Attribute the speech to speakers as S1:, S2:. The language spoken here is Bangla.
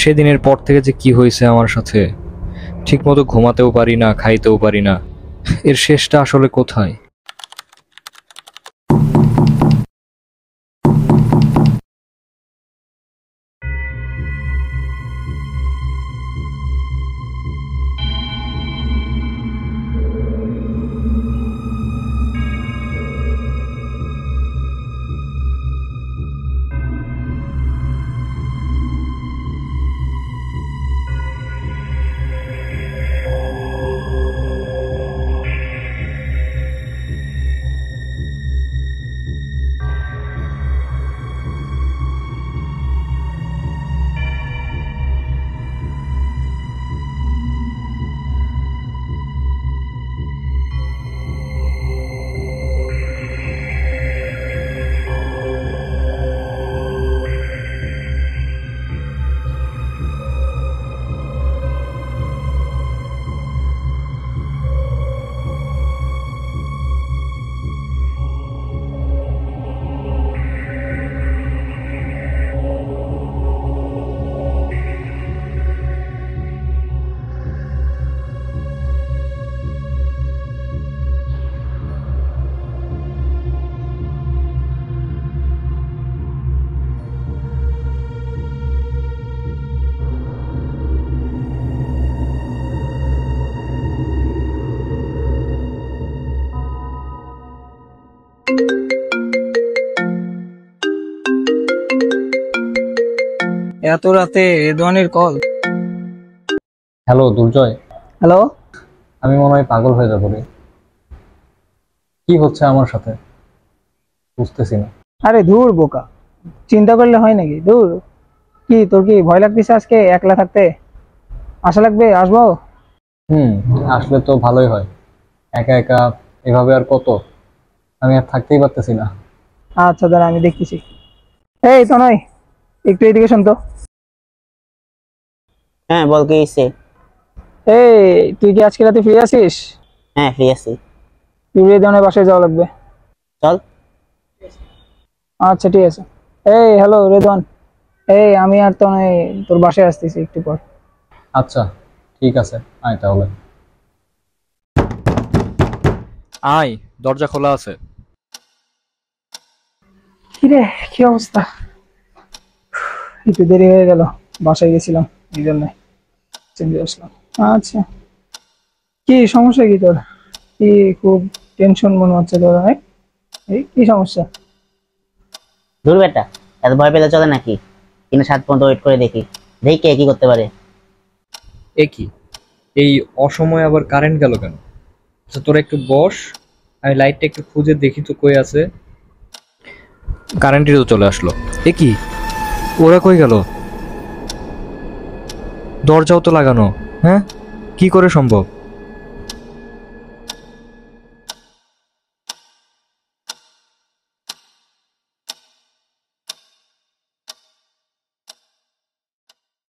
S1: সেদিনের পর থেকে যে কি হয়েছে আমার সাথে, ঠিকমতো ঘুমাতেও পারি না, খাইতেও পারি না। এর শেষটা আসলে কোথায়?
S2: এত রাতে রেদওয়ানের কল।
S1: হ্যালো দুর্জয়,
S2: হ্যালো।
S1: আমি মনে হয় পাগল হয়ে যাবো রে। কি হচ্ছে আমার সাথে বুঝতেছি না।
S2: আরে ধুর বোকা, চিন্তা করলে হয় নাকি? ধুর, কি তোর কি ভয় লাগতেছে আজকে একলা থাকতে? আশা লাগবে, আসবো?
S1: আসলে তো ভালোই হয়। একা একা এভাবে আর কত, আমি আর থাকতেই পারতেছি না।
S2: আচ্ছা দাঁড়া, আমি দেখতেছি। এই তো নয়, একটু এদিকে শোন তো।
S3: হ্যাঁ বল, কি হয়েছে?
S2: এই, তুই কি আজকে রাতে ফ্রি আছিস?
S3: হ্যাঁ ফ্রি আছি।
S2: তুই রেদওয়ানের বাসায় যাওয়া লাগবে।
S3: চল।
S2: আচ্ছা ঠিক আছে। এই হ্যালো রেদওয়ান, এই আমি আর তো নয় তোর বাসায় আসতেছি একটু পর।
S1: আচ্ছা ঠিক আছে, আয় তাহলে। আয়, দরজা খোলা আছে।
S2: কিরে, কি অবস্থা? একটু দেরি হয়ে গেল, বাসায় গেছিলাম এই জন্য চেঞ্জে আসলাম। আচ্ছা, কি সমস্যা কি তোর? কি খুব টেনশন মনে হচ্ছে তোর অনেক? এই কি সমস্যা?
S3: দূর বেটা, এত ভয় পেলে চলে নাকি? 3-7 পর্যন্ত ওয়েট করে দেখি, দেখি কে কি করতে পারে।
S1: এ কি, এই অসময়ে আবার কারেন্ট গেল কেন? আচ্ছা তোরা একটু বস, আমি লাইটটা একটু খুঁজে দেখি তো কই আছে। কারেন্টই তো চলে আসলো। এ কি, ওরা কই গেল? দরজাও তো লাগানো। হ্যাঁ, কি করে সম্ভব?